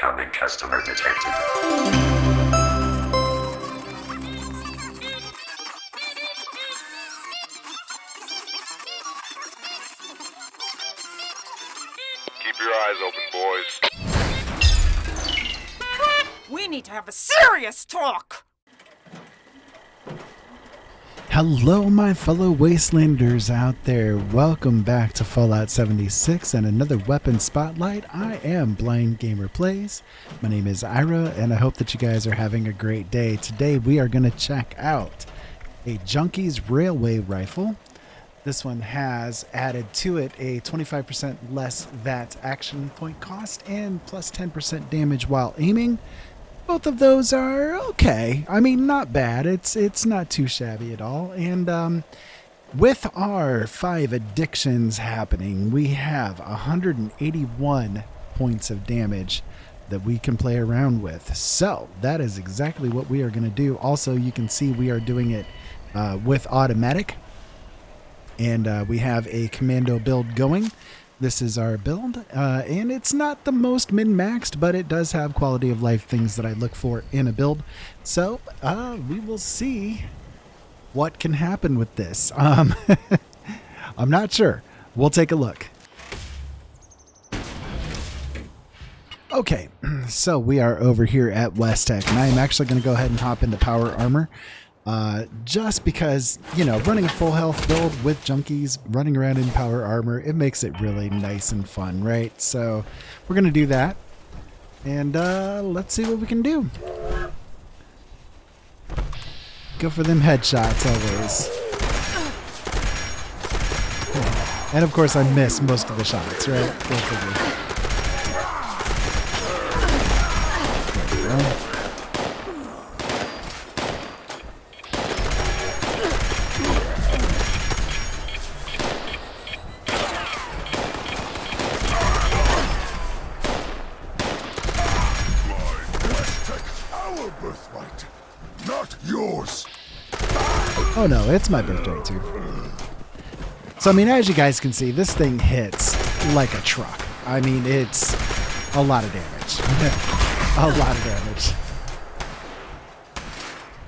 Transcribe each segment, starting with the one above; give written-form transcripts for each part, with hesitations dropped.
Incoming customer detected. Keep your eyes open, boys. We need to have a serious talk! Hello, my fellow Wastelanders out there. Welcome back to Fallout 76 and another Weapon Spotlight. I am Blind Gamer Plays. My name is Ira, and I hope that you guys are having a great day. Today, we are going to check out a Junkies Railway Rifle. This one has added to it a 25% less VAT action point cost and plus 10% damage while aiming. Both of those are okay. I mean, not bad. It's not too shabby at all. And with our 5 addictions happening, we have 181 points of damage that we can play around with. So that is exactly what we are going to do. Also, you can see we are doing it with automatic. And we have a commando build going. This is our build, and it's not the most min-maxed, but it does have quality of life things that I look for in a build. So we will see what can happen with this. I'm not sure. We'll take a look. Okay, so we are over here at Westech, and I'm actually going to go ahead and hop into power armor. Just because, you know, running a full health build with Junkies, running around in power armor, it makes it really nice and fun, right? So we're going to do that. And let's see what we can do. Go for them headshots always. And of course I miss most of the shots, right? Go figure. There we go. Oh no, it's my birthday too. So I mean, as you guys can see, this thing hits like a truck. I mean, it's a lot of damage. A lot of damage.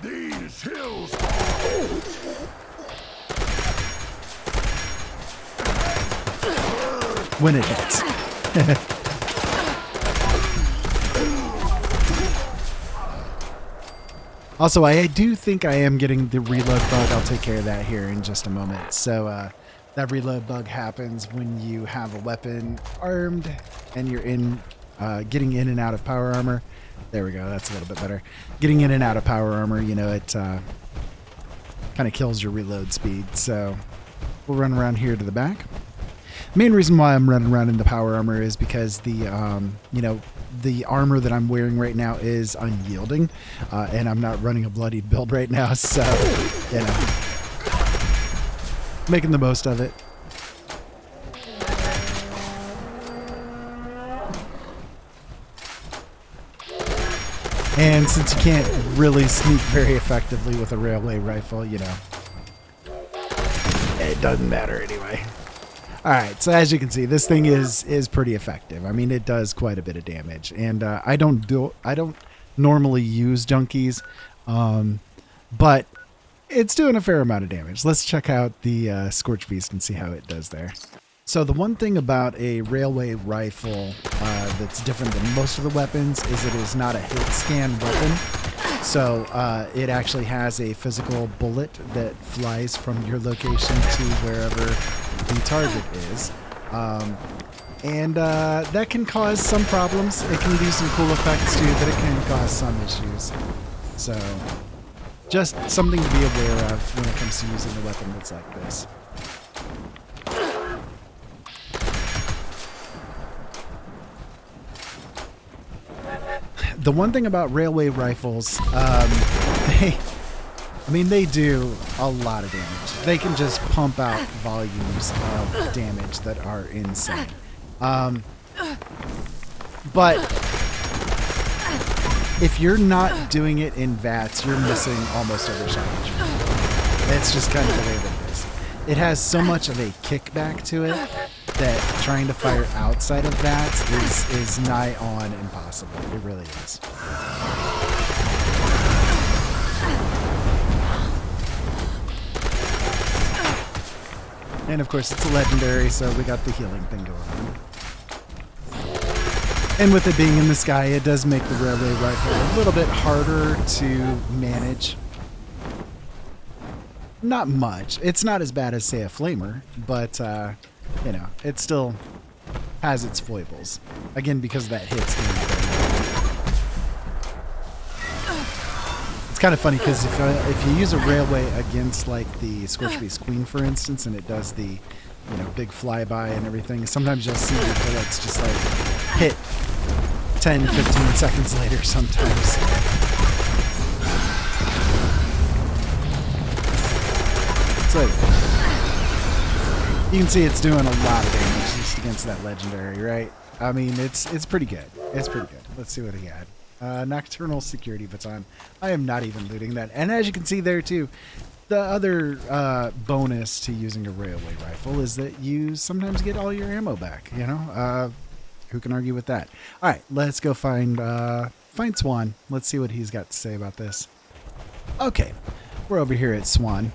These hills When it hits. Also, I do think I am getting the reload bug. I'll take care of that here in just a moment. So that reload bug happens when you have a weapon armed and you're getting in and out of power armor. There we go. That's a little bit better. Getting in and out of power armor, you know, it kind of kills your reload speed. So we'll run around here to the back. Main reason why I'm running around in the power armor is because the, you know, the armor that I'm wearing right now is unyielding, and I'm not running a bloodied build right now, so, you know, making the most of it. And since you can't really sneak very effectively with a railway rifle, you know, it doesn't matter anyway. Alright, so as you can see, this thing is pretty effective. I mean, it does quite a bit of damage. And I don't normally use Junkies, but it's doing a fair amount of damage. Let's check out the Scorch Beast and see how it does there. So the one thing about a railway rifle that's different than most of the weapons is it is not a hit scan weapon. So it actually has a physical bullet that flies from your location to wherever the target is. And that can cause some problems. It can do some cool effects too, but it can cause some issues. So just something to be aware of when it comes to using a weapon that's like this. The one thing about railway rifles, they do a lot of damage. They can just pump out volumes of damage that are insane. But if you're not doing it in VATS, you're missing almost every shot that you're doing. It's just kind of the way that it is. It has so much of a kickback to it that trying to fire outside of that is nigh on impossible. It really is. And of course it's a legendary, so we got the healing thing going on. And with it being in the sky, it does make the railway rifle a little bit harder to manage. Not much. It's not as bad as, say, a flamer, but, you know, it still has its foibles. Again, because of that hits. It's kind of funny because if you use a railway against, like, the Scorchbeast Queen, for instance, and it does the, you know, big flyby and everything, sometimes you'll see the bullets just, like, hit 10, 15 seconds later sometimes. So you can see it's doing a lot of damage just against that legendary, right? I mean, it's pretty good. It's pretty good. Let's see what he had. Nocturnal Security Baton. I am not even looting that. And as you can see there too, the other bonus to using a railway rifle is that you sometimes get all your ammo back, you know? Who can argue with that? All right, let's go find Swan. Let's see what he's got to say about this. Okay, we're over here at Swan.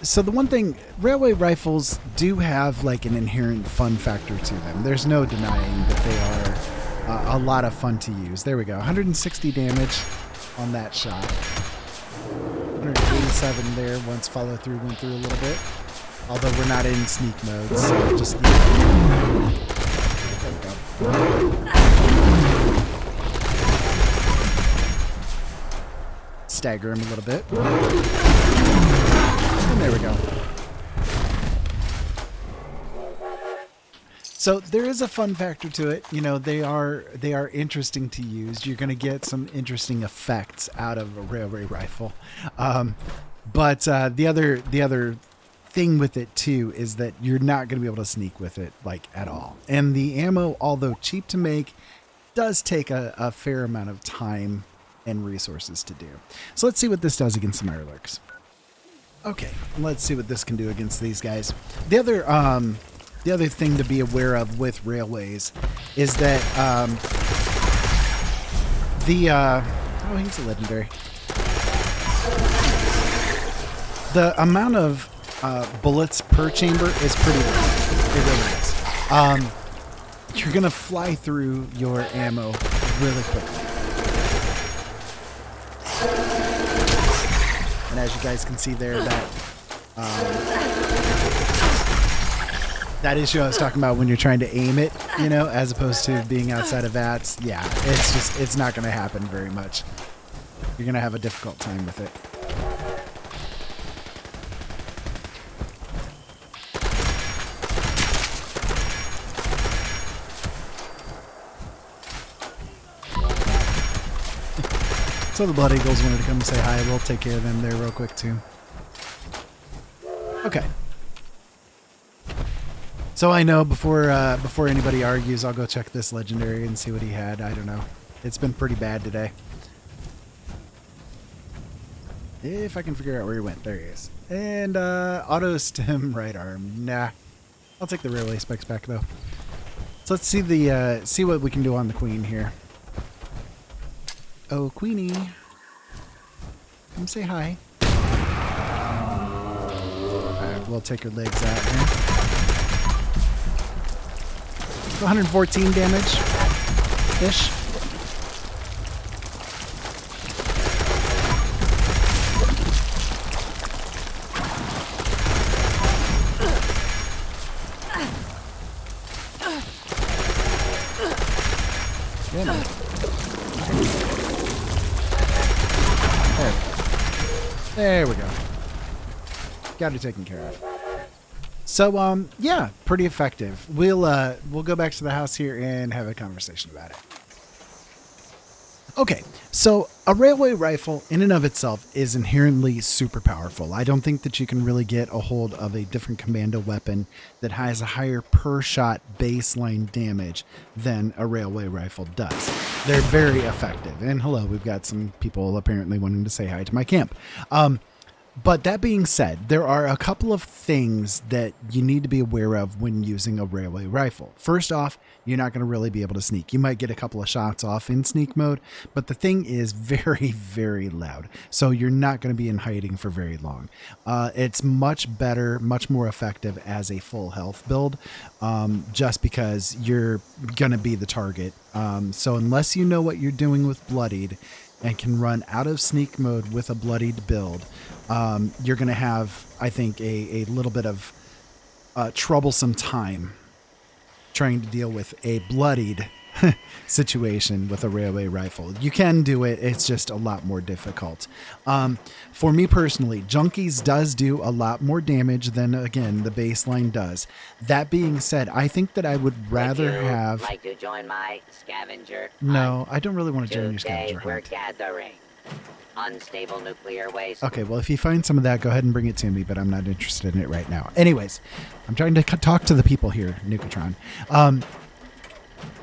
So the one thing, railway rifles do have like an inherent fun factor to them. There's no denying that they are a lot of fun to use. There we go, 160 damage on that shot. 187 there once follow through went through a little bit. Although we're not in sneak mode, so just... There we go. Stagger him a little bit. And there we go. So there is a fun factor to it. You know, they are interesting to use. You're going to get some interesting effects out of a railway rifle. But the other thing with it too is that you're not going to be able to sneak with it like at all. And the ammo, although cheap to make, does take a fair amount of time and resources to do. So let's see what this does against the Mirelurks. Okay, let's see what this can do against these guys. The other thing to be aware of with railways is that oh, he's a legendary. The amount of bullets per chamber is pretty low. It really is. You're gonna fly through your ammo really quickly. And as you guys can see there, that issue I was talking about when you're trying to aim it, you know, as opposed to being outside of VATS, yeah, it's not going to happen very much. You're going to have a difficult time with it. So the Blood Eagles wanted to come and say hi. We'll take care of them there real quick too. Okay. So I know before anybody argues, I'll go check this legendary and see what he had. I don't know. It's been pretty bad today. If I can figure out where he went. There he is. And auto stem right arm. Nah. I'll take the railway specs back though. So let's see see what we can do on the queen here. Oh, Queenie. Come say hi. Alright, we'll take her legs out here. 114 damage. Ish. Yeah, man. There we go. Got it taken care of. So, yeah, pretty effective. We'll go back to the house here and have a conversation about it. Okay, so a railway rifle in and of itself is inherently super powerful. I don't think that you can really get a hold of a different commando weapon that has a higher per shot baseline damage than a railway rifle does. They're very effective. And hello, we've got some people apparently wanting to say hi to my camp. But that being said, there are a couple of things that you need to be aware of when using a railway rifle. First off, you're not going to really be able to sneak. You might get a couple of shots off in sneak mode, but the thing is very, very loud. So you're not going to be in hiding for very long. It's much better, much more effective as a full health build, just because you're going to be the target. So unless you know what you're doing with Bloodied and can run out of sneak mode with a Bloodied build, you're going to have, I think, a little bit of troublesome time trying to deal with a Bloodied situation with a railway rifle. You can do it, it's just a lot more difficult. For me personally, Junkies does do a lot more damage than, again, the baseline does. That being said, I think that I would rather have... like to join my scavenger hunt? No, I don't really want to join your Today scavenger we're hunt. gathering unstable nuclear waste. Okay, well, if you find some of that, go ahead and bring it to me, but I'm not interested in it right now. Anyways, I'm trying to talk to the people here, Nukatron.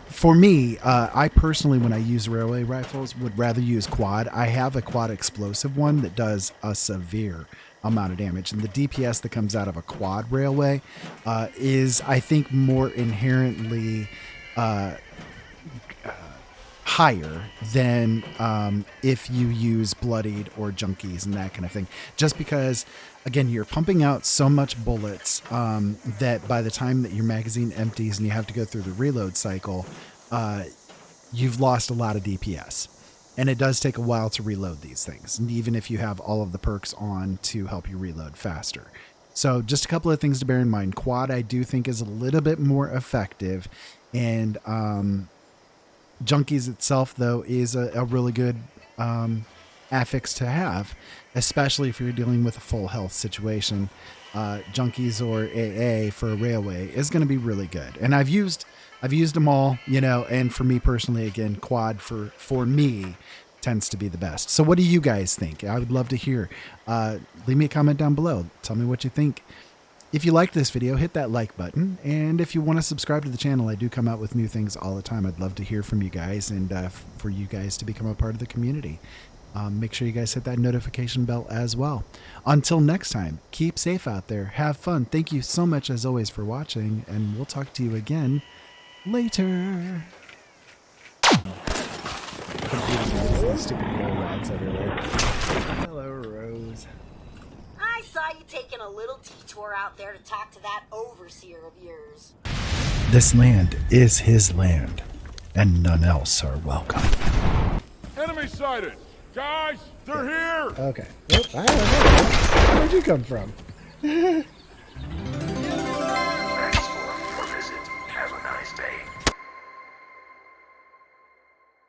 For me, I personally, when I use railway rifles, would rather use quad. I have a quad explosive one that does a severe amount of damage, and the DPS that comes out of a quad railway is, I think, more inherently higher than if you use Bloodied or Junkies and that kind of thing. Just because, again, you're pumping out so much bullets that by the time that your magazine empties and you have to go through the reload cycle, you've lost a lot of DPS. And it does take a while to reload these things, and even if you have all of the perks on to help you reload faster. So just a couple of things to bear in mind. Quad, I do think, is a little bit more effective, and Junkies itself, though, is a really good affix to have, especially if you're dealing with a full health situation. Junkies or AA for a railway is going to be really good. And I've used them all, you know, and for me personally, again, quad for me tends to be the best. So what do you guys think? I would love to hear. Leave me a comment down below. Tell me what you think. If you liked this video, hit that like button. And if you want to subscribe to the channel, I do come out with new things all the time. I'd love to hear from you guys, and for you guys to become a part of the community. Make sure you guys hit that notification bell as well. Until next time, keep safe out there. Have fun. Thank you so much, as always, for watching, and we'll talk to you again later. Hello, Rose. I saw you taking a little detour out there to talk to that overseer of yours. This land is his land, and none else are welcome. Enemy sighted! Guys, they're here! Okay. Well, I don't know. Where'd you come from?